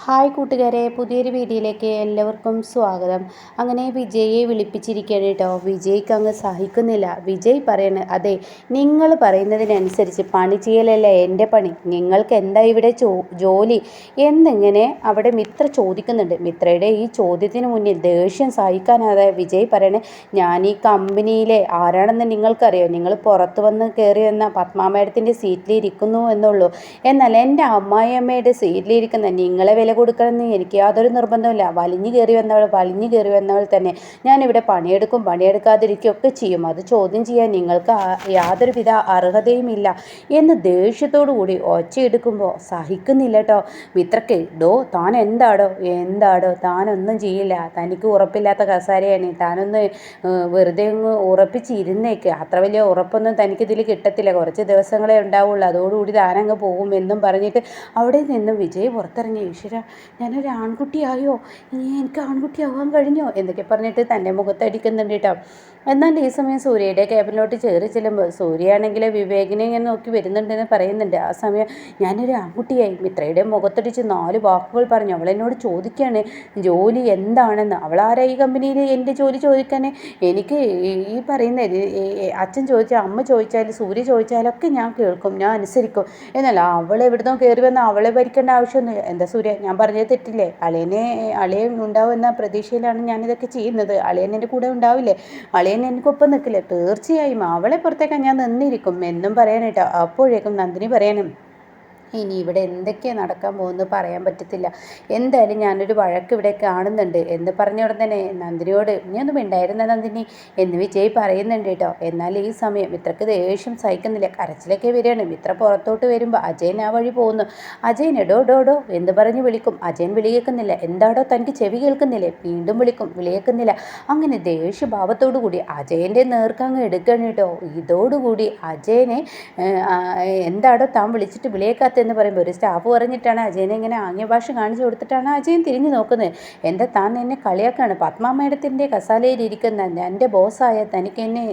Hi കൂട്ടുകാരെ, പുതിയൊരു വീഡിയോയിലേക്ക് എല്ലാവർക്കും സ്വാഗതം. അങ്ങനെ വിജയെ വിളിപ്പിച്ചിരിക്കുകയാണ് കേട്ടോ. വിജയ്ക്ക് അങ്ങ് സഹിക്കുന്നില്ല. വിജയ് പറയണ അതെ, നിങ്ങൾ പറയുന്നതിനനുസരിച്ച് പണി ചെയ്യലല്ലേ എൻ്റെ പണി, നിങ്ങൾക്ക് എന്താ ഇവിടെ ജോലി എന്നിങ്ങനെ അവിടെ മിത്ര ചോദിക്കുന്നുണ്ട്. മിത്രയുടെ ഈ ചോദ്യത്തിന് മുന്നിൽ ദേഷ്യം സഹിക്കാനാതെ വിജയ് പറയണേ, ഞാൻ ഈ കമ്പനിയിലെ ആരാണെന്ന് നിങ്ങൾക്കറിയോ? നിങ്ങൾ പുറത്ത് വന്ന് കയറി വന്ന പത്മാ മേഡത്തിൻ്റെ സീറ്റിലിരിക്കുന്നു എന്നുള്ളൂ. എന്നാൽ എൻ്റെ അമ്മായിയമ്മയുടെ സീറ്റിലിരിക്കുന്ന നിങ്ങളെ വില കൊടുക്കണമെന്ന് എനിക്ക് യാതൊരു നിർബന്ധമില്ല. വലിഞ്ഞു കയറി വന്നവൾ തന്നെ ഞാനിവിടെ പണിയെടുക്കാതിരിക്കുകയൊക്കെ ചെയ്യും. അത് ചോദ്യം ചെയ്യാൻ നിങ്ങൾക്ക് യാതൊരുവിധ അർഹതയുമില്ല എന്ന് ദേഷ്യത്തോടു കൂടി ഒച്ചയെടുക്കുമ്പോൾ സഹിക്കുന്നില്ല കേട്ടോ മിത്രക്ക്. താൻ എന്താടോ താനൊന്നും ചെയ്യില്ല, തനിക്ക് ഉറപ്പില്ലാത്ത കസാരയാണ്, താനൊന്ന് വെറുതെ അങ്ങ് ഉറപ്പിച്ചിരുന്നേക്ക്, അത്ര വലിയ ഉറപ്പൊന്നും തനിക്കിതിൽ കിട്ടത്തില്ല, കുറച്ച് ദിവസങ്ങളെ ഉണ്ടാവുള്ളൂ, അതോടുകൂടി താനങ്ങ് പോകും എന്നും പറഞ്ഞിട്ട് അവിടെ നിന്നും വിജയ് പുറത്തിറങ്ങി. ഈശ്വര, ഞാനൊരു ആൺകുട്ടിയായോ, ഇനി എനിക്ക് ആൺകുട്ടിയാവാൻ കഴിഞ്ഞോ എന്നൊക്കെ പറഞ്ഞിട്ട് തൻ്റെ മുഖത്തടിക്കുന്നുണ്ട് കേട്ടോ. എന്നാൽ ഈ സമയം സൂര്യയുടെ ക്യാബിനിലോട്ട് കയറി ചെല്ലുമ്പോൾ സൂര്യയാണെങ്കിൽ വിവേകിനെ ഇങ്ങനെ നോക്കി വരുന്നുണ്ടെന്ന് പറയുന്നുണ്ട്. ആ സമയം ഞാനൊരു ആൺകുട്ടിയായി മിത്രയുടെ മുഖത്തടിച്ച് 4 വാക്കുകൾ പറഞ്ഞു. അവളെന്നോട് ചോദിക്കുകയാണ് ജോലി എന്താണെന്ന്. അവളാരാ ഈ കമ്പനിയിൽ എൻ്റെ ജോലി ചോദിക്കാൻ? എനിക്ക് ഈ പറയുന്ന അച്ഛൻ ചോദിച്ചാൽ, അമ്മ ചോദിച്ചാൽ, സൂര്യ ചോദിച്ചാലൊക്കെ ഞാൻ കേൾക്കും, ഞാൻ അനുസരിക്കും. എന്നാൽ അവൾ എവിടുന്നോ കയറി വന്നാൽ അവളെ ഭരിക്കേണ്ട ആവശ്യമൊന്നുമില്ല. എന്താ സൂര്യ, ഞാൻ പറഞ്ഞത് തെറ്റില്ലേ? അളിയൻ ഉണ്ടാവുമെന്ന പ്രതീക്ഷയിലാണ് ഞാനിതൊക്കെ ചെയ്യുന്നത്. അളിയൻ എൻ്റെ കൂടെ ഉണ്ടാവില്ലേ? അളിയൻ എനിക്കൊപ്പം നിൽക്കില്ലേ? തീർച്ചയായും അവളെ പുറത്തേക്കാൻ ഞാൻ നിന്നിരിക്കും എന്നും പറയാനായിട്ടോ. അപ്പോഴേക്കും നന്ദിനി പറയാനും, ഇനി ഇവിടെ എന്തൊക്കെയാണ് നടക്കാൻ പോകുന്നത് പറയാൻ പറ്റത്തില്ല. എന്തായാലും ഞാനൊരു വഴക്ക് ഇവിടെ കാണുന്നുണ്ട് എന്ന് പറഞ്ഞ ഉടൻ തന്നെ നന്ദിനിയോട്, നീ ഒന്നും ഉണ്ടായിരുന്ന നന്ദിനി എന്ന് വിജയ് പറയുന്നുണ്ട് കേട്ടോ. എന്നാൽ ഈ സമയം മിത്രക്ക് ദേഷ്യം സഹിക്കുന്നില്ല, കരച്ചിലൊക്കെ വരികയാണ്. മിത്ര പുറത്തോട്ട് വരുമ്പോൾ അജയൻ ആ വഴി പോകുന്നു. അജയൻ ഡോ എന്ന് പറഞ്ഞ് വിളിക്കും. അജയൻ വിളി കേൾക്കുന്നില്ല. എന്താടോ തനിക്ക് ചെവി കേൾക്കുന്നില്ലേ? വീണ്ടും വിളിക്കും, വിളി കേൾക്കുന്നില്ല. അങ്ങനെ ദേഷ്യഭാവത്തോടു കൂടി അജയൻ്റെ നേർക്കങ്ങ് എടുക്കണം കേട്ടോ. ഇതോടുകൂടി അജയനെ എന്താടോ താൻ വിളിച്ചിട്ട് വിളിയേക്കാത്ത എന്ന് പറയുമ്പോൾ ഒരു സ്റ്റാഫ് പറഞ്ഞിട്ടാണ് അജയനെ ഇങ്ങനെ ആംഗ്യ ഭാഷ കാണിച്ചു കൊടുത്തിട്ടാണ് അജയൻ തിരിഞ്ഞു നോക്കുന്നത്. എന്താ താൻ എന്നെ കളിയാക്കാണ്? പത്മാ മേഡത്തിൻ്റെ കസാലയിൽ ഇരിക്കുന്ന എൻ്റെ ബോസായ തനിക്ക് എന്നെ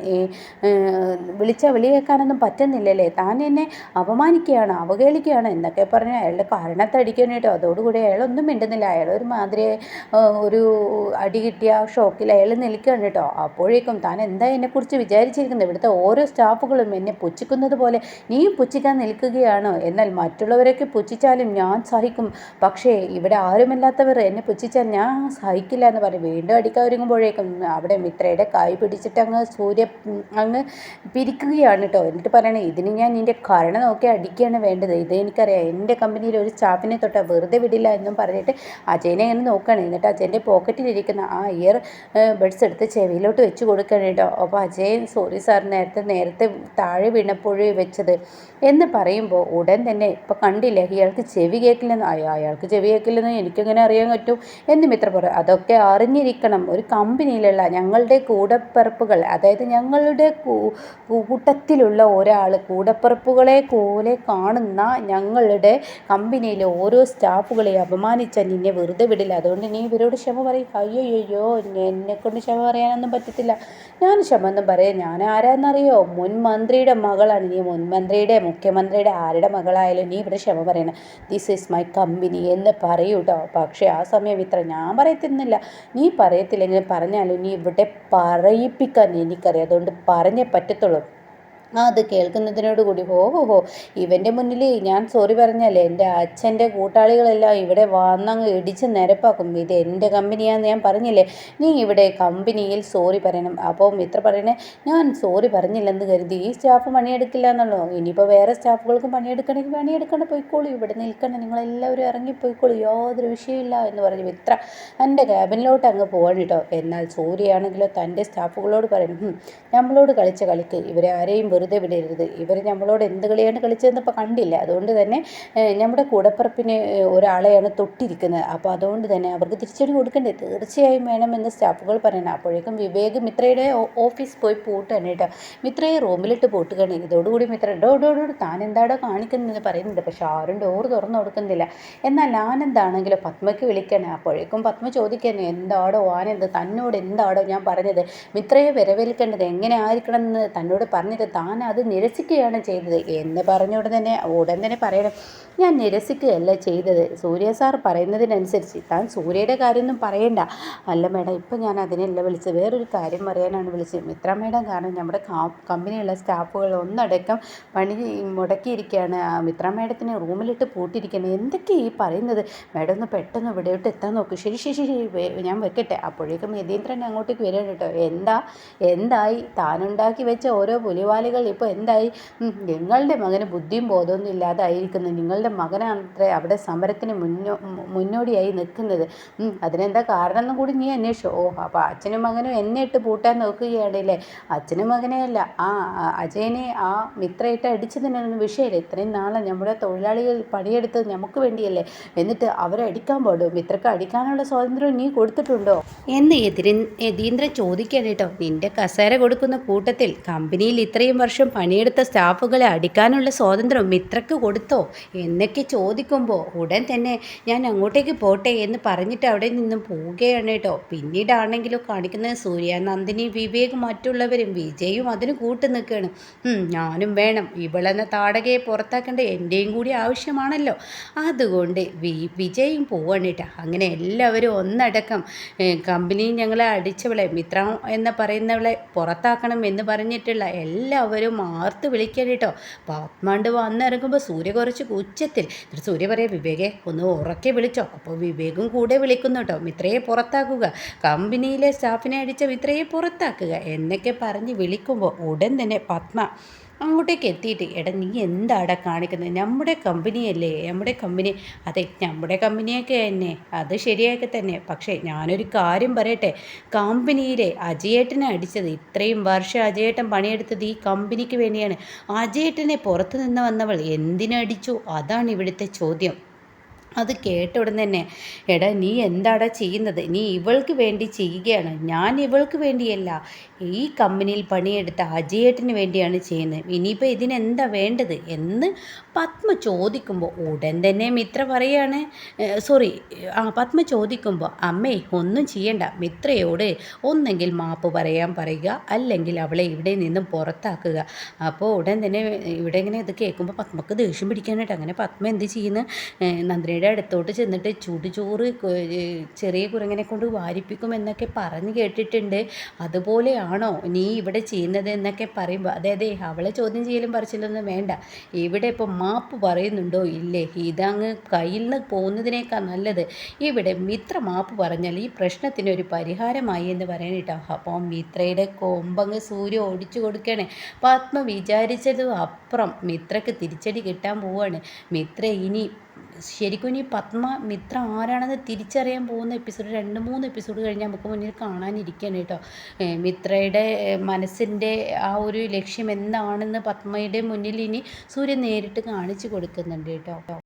വിളിച്ചാൽ വിളി കേൾക്കാനൊന്നും പറ്റുന്നില്ലല്ലേ? താൻ എന്നെ അപമാനിക്കുകയാണ്, അവഹേളിക്കുകയാണ് എന്നൊക്കെ പറഞ്ഞ് അയാളുടെ കാരണത്തടിക്കണം കേട്ടോ. അതോടുകൂടി അയാളൊന്നും മിണ്ടുന്നില്ല. അയാൾ ഒരു മാതിരി ഒരു അടി കിട്ടിയ ഷോക്കിൽ അയാൾ നിൽക്കുകയാണ് കേട്ടോ. അപ്പോഴേക്കും താൻ എന്താ എന്നെക്കുറിച്ച് വിചാരിച്ചിരിക്കുന്നത്? ഇവിടുത്തെ ഓരോ സ്റ്റാഫുകളും എന്നെ പുച്ഛിക്കുന്നത് പോലെ നീ പുച്ഛിക്കാൻ നിൽക്കുകയാണോ? എന്നാൽ മറ്റുള്ളവരൊക്കെ പുച്ഛിച്ചാലും ഞാൻ സഹിക്കും, പക്ഷേ ഇവിടെ ആരുമില്ലാത്തവർ എന്നെ പുച്ഛിച്ചാൽ ഞാൻ സഹിക്കില്ല എന്ന് പറയും. വീണ്ടും അടിക്കാൻ ഒരുങ്ങുമ്പോഴേക്കും അവിടെ മിത്രയുടെ കൈ പിടിച്ചിട്ട് സൂര്യ അങ്ങ് പിരിക്കുകയാണ് കേട്ടോ. എന്നിട്ട് പറയണേ, ഇതിന് ഞാൻ നിൻ്റെ കരണ നോക്കി അടിക്കുകയാണ് വേണ്ടത്, ഇത് എനിക്കറിയാം, എൻ്റെ കമ്പനിയിൽ ഒരു സ്റ്റാഫിനെ തൊട്ടാൽ വെറുതെ വിടില്ല എന്നും പറഞ്ഞിട്ട് അജയനെ ഇങ്ങനെ നോക്കുകയാണ്. എന്നിട്ട് അജയൻ്റെ പോക്കറ്റിലിരിക്കുന്ന ആ ഇയർ ബഡ്സ് എടുത്ത് ചെവിയിലോട്ട് വെച്ച് കൊടുക്കുകയാണ് കേട്ടോ. അപ്പോൾ അജയൻ, സോറി സാർ, നേരത്തെ താഴെ വീണപ്പോഴേ വെച്ചത് എന്ന് പറയുമ്പോൾ ഉടൻ തന്നെ, ഇപ്പോൾ കണ്ടില്ലേ ഇയാൾക്ക് ചെവി കേൾക്കില്ലെന്ന്. അയാൾക്ക് ചെവി കേൾക്കില്ലെന്ന് എനിക്കെങ്ങനെ അറിയാൻ പറ്റും എന്ന് മിത്ര പറയും. അതൊക്കെ അറിഞ്ഞിരിക്കണം, ഒരു കമ്പനിയിലുള്ള ഞങ്ങളുടെ കൂടപ്പിറപ്പുകൾ, അതായത് ഞങ്ങളുടെ കൂട്ടത്തിലുള്ള ഒരാൾ, കൂടപ്പിറപ്പുകളെ പോലെ കാണുന്ന ഞങ്ങളുടെ കമ്പനിയിലെ ഓരോ സ്റ്റാഫുകളെ അപമാനിച്ചാൽ നിന്നെ വെറുതെ വിടില്ല. അതുകൊണ്ട് നീ ഇവരോട് ക്ഷമ പറയും. അയ്യോ എന്നെക്കൊണ്ട് ക്ഷമ പറയാനൊന്നും പറ്റത്തില്ല, ഞാൻ ക്ഷമ ഒന്നും പറയാം. ഞാൻ ആരാന്നറിയോ? മുൻ മന്ത്രിയുടെ മകളാണ്. നീ മുൻ മന്ത്രിയുടെ, മുഖ്യമന്ത്രിയുടെ ആരുടെ മകളായാലും നീ ഇവിടെ ക്ഷമ പറയണം. ദിസ് ഈസ് മൈ കമ്പനി എന്ന് പറയൂ കേട്ടോ. പക്ഷേ ആ സമയം ഇത്ര ഞാൻ പറയത്തില്ല, നീ പറയത്തില്ലെങ്കിലും പറഞ്ഞാലും നീ ഇവിടെ പറയിപ്പിക്കാൻ എനിക്കറിയാം, അതുകൊണ്ട് പറഞ്ഞേ പറ്റത്തുള്ളൂ. അത് കേൾക്കുന്നതിനോടുകൂടി ഹോ ഇവൻ്റെ മുന്നിൽ ഞാൻ സോറി പറഞ്ഞാലേ എൻ്റെ അച്ഛൻ്റെ കൂട്ടാളികളെല്ലാം ഇവിടെ വന്നങ്ങ് ഇടിച്ച് നിരപ്പാക്കും. ഇത് എൻ്റെ കമ്പനിയാണെന്ന് ഞാൻ പറഞ്ഞില്ലേ, നീ ഇവിടെ കമ്പനിയിൽ സോറി പറയണം. അപ്പോൾ മിത്ര പറയണേ, ഞാൻ സോറി പറഞ്ഞില്ലെന്ന് കരുതി ഈ സ്റ്റാഫ് പണിയെടുക്കില്ല എന്നുള്ളൂ. ഇനിയിപ്പോൾ വേറെ സ്റ്റാഫുകൾക്ക് പണിയെടുക്കണമെങ്കിൽ പണിയെടുക്കേണ്ട പോയിക്കോളൂ, ഇവിടെ നിൽക്കണം, നിങ്ങളെല്ലാവരും ഇറങ്ങിപ്പോയിക്കോളൂ, യാതൊരു വിഷയമില്ല എന്ന് പറഞ്ഞ് മിത്ര എൻ്റെ ക്യാബിനിലോട്ട് അങ്ങ് പോകണം കേട്ടോ. എന്നാൽ സൂര്യയാണെങ്കിലോ തൻ്റെ സ്റ്റാഫുകളോട് പറയണം, നമ്മളോട് കളിച്ച കളിക്ക് ഇവരെ ആരെയും വെറുതെ വിടരുത്, ഇവർ നമ്മളോട് എന്ത് കളിയാണ് കളിച്ചതെന്ന് ഇപ്പോൾ കണ്ടില്ല, അതുകൊണ്ട് തന്നെ നമ്മുടെ കൂടപ്പിറപ്പിന് ഒരാളെയാണ് തൊട്ടിരിക്കുന്നത്, അപ്പോൾ അതുകൊണ്ട് തന്നെ അവർക്ക് തിരിച്ചടി കൊടുക്കണ്ടേ, തീർച്ചയായും വേണമെന്ന് സ്റ്റാഫുകൾ പറയണം. അപ്പോഴേക്കും വിവേക് മിത്രയുടെ ഓഫീസ് പോയി പൂട്ടാണ് കേട്ടോ. മിത്രയെ റൂമിലിട്ട് പൂട്ടുകയാണ്. ഇതോടുകൂടി മിത്ര ഡോ താൻ എന്താടോ കാണിക്കുന്നതെന്ന് പറയുന്നുണ്ട്. പക്ഷെ ആരും ഡോർ തുറന്നു കൊടുക്കുന്നില്ല. എന്നാൽ ആനന്ദാണെങ്കിലോ പത്മയ്ക്ക് വിളിക്കണം. അപ്പോഴേക്കും പത്മ ചോദിക്കാൻ, എന്താടോ ആനന്ദ്, തന്നോട് എന്താടോ ഞാൻ പറഞ്ഞത്? മിത്രയെ വരവേൽക്കേണ്ടത് എങ്ങനെ ആയിരിക്കണം എന്ന് തന്നോട് പറഞ്ഞത് താൻ അത് നിരസിക്കുകയാണ് ചെയ്തത് എന്ന് പറഞ്ഞ ഉടൻ തന്നെ പറയണം, ഞാൻ നിരസിക്കുകയല്ല ചെയ്തത്, സൂര്യ സാർ പറയുന്നതിനനുസരിച്ച് താൻ സൂര്യയുടെ കാര്യമൊന്നും പറയണ്ട. അല്ല മേഡം, ഇപ്പം ഞാൻ അതിനല്ല വിളിച്ചത്, വേറൊരു കാര്യം പറയാനാണ് വിളിച്ചത്. മിത്ര മേഡം കാരണം നമ്മുടെ കമ്പനിയുള്ള സ്റ്റാഫുകൾ ഒന്നടക്കം പണി മുടക്കിയിരിക്കുകയാണ്. മിത്ര മേഡത്തിനെ റൂമിലിട്ട് പൂട്ടിയിരിക്കുകയാണ്. എന്തൊക്കെയാണ് ഈ പറയുന്നത്? മേഡം ഒന്ന് പെട്ടെന്ന് ഇവിടെയോട്ട് എത്താൻ നോക്ക്. ശരി ശരി ശരി, ഞാൻ വെക്കട്ടെ. അപ്പോഴേക്കും യതീന്ദ്രൻ അങ്ങോട്ടേക്ക് വരികയാണ് കേട്ടോ. എന്തായി താനുണ്ടാക്കി വെച്ച ഓരോ പുലിവാലുകൾ ഇപ്പോൾ എന്തായി? നിങ്ങളുടെ മകന് ബുദ്ധിയും ബോധമൊന്നും ഇല്ലാതായിരിക്കുന്നു. നിങ്ങളുടെ മകനാണത്രേ അവിടെ സമരത്തിന് മുന്നോടിയായി നിൽക്കുന്നത്. അതിനെന്താ കാരണം എന്നും കൂടി നീ അന്വേഷിച്ചു. അപ്പോൾ അച്ഛനും മകനും എന്നെ ഇട്ട് പൂട്ടാൻ നോക്കുകയാണല്ലേ? അച്ഛനും മകനെയല്ല, ആ അജയനെ ആ മിത്രയിട്ട് അടിച്ചതിനൊന്നും വിഷയമില്ല. ഇത്രയും നാളെ നമ്മുടെ തൊഴിലാളികൾ പണിയെടുത്തത് നമുക്ക് വേണ്ടിയല്ലേ? എന്നിട്ട് അവരെ അടിക്കാൻ പാടുമോ? മിത്രക്ക് അടിക്കാനുള്ള സ്വാതന്ത്ര്യം നീ കൊടുത്തിട്ടുണ്ടോ എന്ന് യതീന്ദ്രൻ ചോദിക്കാൻ കേട്ടോ. നിന്റെ കസേര കൊടുക്കുന്ന കൂട്ടത്തിൽ കമ്പനിയിൽ ഇത്രയും വർഷം പണിയെടുത്ത സ്റ്റാഫുകളെ അടിക്കാനുള്ള സ്വാതന്ത്ര്യം മിത്രക്ക് കൊടുത്തോ എന്നൊക്കെ ചോദിക്കുമ്പോൾ ഉടൻ തന്നെ ഞാൻ അങ്ങോട്ടേക്ക് പോട്ടെ എന്ന് പറഞ്ഞിട്ട് അവിടെ നിന്നും പോവുകയാണ് കേട്ടോ. പിന്നീടാണെങ്കിലോ കാണിക്കുന്നത് സൂര്യ, നന്ദിനി, വിവേക്, മറ്റുള്ളവരും വിജയും അതിന് കൂട്ടു നിൽക്കുകയാണ്. ഞാനും വേണം, ഇവളെന്ന താടകയെ പുറത്താക്കേണ്ട എൻ്റെയും കൂടി ആവശ്യമാണല്ലോ. അതുകൊണ്ട് വിജയും പോവാണ് കേട്ടോ. അങ്ങനെ എല്ലാവരും ഒന്നടക്കം കമ്പനി ഞങ്ങളെ അടിച്ചവളെ മിത്ര എന്ന് പറയുന്നവളെ പുറത്താക്കണം എന്ന് പറഞ്ഞിട്ടുള്ള എല്ലാവരും ആർത്ത് വിളിക്കാൻ കേട്ടോ. പത്മാണ്ട് വന്നിറങ്ങുമ്പോൾ സൂര്യ കുറച്ച് ഉച്ചത്തിൽ സൂര്യ പറയാം, വിവേകെ ഒന്ന് ഉറക്കെ വിളിച്ചോ. അപ്പോൾ വിവേകും കൂടെ വിളിക്കുന്നു കേട്ടോ. മിത്രയെ പുറത്താക്കുക, കമ്പനിയിലെ സ്റ്റാഫിനെ അടിച്ച മിത്രയെ പുറത്താക്കുക എന്നൊക്കെ പറഞ്ഞ് വിളിക്കുമ്പോൾ ഉടൻ തന്നെ പത്മ അങ്ങോട്ടേക്ക് എത്തിയിട്ട്, എടാ നീ എന്താടാ കാണിക്കുന്നത്? നമ്മുടെ കമ്പനിയല്ലേ, നമ്മുടെ കമ്പനി. അതെ, നമ്മുടെ കമ്പനിയൊക്കെ തന്നെ, അത് ശരിയൊക്കെ തന്നെ. പക്ഷേ ഞാനൊരു കാര്യം പറയട്ടെ, കമ്പനിയിലെ അജയേട്ടനെ അടിച്ചത്, ഇത്രയും വർഷം അജയേട്ടൻ പണിയെടുത്തത് ഈ കമ്പനിക്ക് വേണ്ടിയാണ്. അജയേട്ടനെ പുറത്തു നിന്ന് വന്നവൾ എന്തിനടിച്ചു? അതാണ് ഇവിടുത്തെ ചോദ്യം. അത് കേട്ട ഉടൻ തന്നെ, എടാ നീ എന്താടാ ചെയ്യുന്നത്? നീ ഇവൾക്ക് വേണ്ടി ചെയ്യുകയാണ്. ഞാൻ ഇവൾക്ക് വേണ്ടിയല്ല, ഈ കമ്പനിയിൽ പണിയെടുത്ത അജയേട്ടന് വേണ്ടിയാണ് ചെയ്യുന്നത്. ഇനിയിപ്പോൾ ഇതിനെന്താ വേണ്ടത് എന്ന് പത്മ ചോദിക്കുമ്പോൾ ഉടൻ തന്നെ മിത്ര പറയാണ്, പത്മ ചോദിക്കുമ്പോൾ, അമ്മേ ഒന്നും ചെയ്യണ്ട, മിത്രയോട് ഒന്നെങ്കിൽ മാപ്പ് പറയുക, അല്ലെങ്കിൽ അവളെ ഇവിടെ നിന്നും പുറത്താക്കുക. അപ്പോൾ ഉടൻ തന്നെ ഇവിടെ ഇങ്ങനെ ഇത് കേൾക്കുമ്പോൾ പത്മക്ക് ദേഷ്യം പിടിക്കാനായിട്ട്. അങ്ങനെ പത്മ എന്ത് ചെയ്യുന്നു, നന്ദിനിയുടെ അടുത്തോട്ട് ചെന്നിട്ട് ചുടുചോറ് ചെറിയ കുരങ്ങനെ കൊണ്ട് വാരിപ്പിക്കും എന്നൊക്കെ പറഞ്ഞ് കേട്ടിട്ടുണ്ട്. അതുപോലെയാണോ നീ ഇവിടെ ചെയ്യുന്നത് എന്നൊക്കെ പറയുമ്പോൾ, അതെ അവളെ ചോദ്യം ചെയ്യലും പറിച്ചിലൊന്നും വേണ്ട, ഇവിടെ ഇപ്പോൾ മാപ്പ് പറയുന്നുണ്ടോ ഇല്ലേ? ഇതങ്ങ് കയ്യിൽ നിന്ന് പോകുന്നതിനേക്കാൾ നല്ലത് ഇവിടെ മിത്ര മാപ്പ് പറഞ്ഞാൽ ഈ പ്രശ്നത്തിനൊരു പരിഹാരമായി എന്ന് പറയാനിട്ടോ. അപ്പോൾ മിത്രയുടെ കൊമ്പങ്ങ് സൂര്യ ഓടിച്ചു കൊടുക്കുകയാണ്. പത്മ വിചാരിച്ചതും അപ്പുറം മിത്രക്ക് തിരിച്ചടി കിട്ടാൻ പോവുകയാണ്. മിത്ര ഇനി ശരിക്കും ഇനി മിത്ര ആരാണെന്ന് തിരിച്ചറിയാൻ പോകുന്ന എപ്പിസോഡ് 2-3 എപ്പിസോഡ് കഴിഞ്ഞ് നമുക്ക് മുന്നിൽ കാണാനിരിക്കുകയാണ് കേട്ടോ. മിത്രയുടെ മനസ്സിൻ്റെ ആ ഒരു ലക്ഷ്യം എന്താണെന്ന് പത്മയുടെ മുന്നിൽ ഇനി സൂര്യൻ നേരിട്ട് കാണിച്ചു കൊടുക്കുന്നുണ്ട് കേട്ടോ.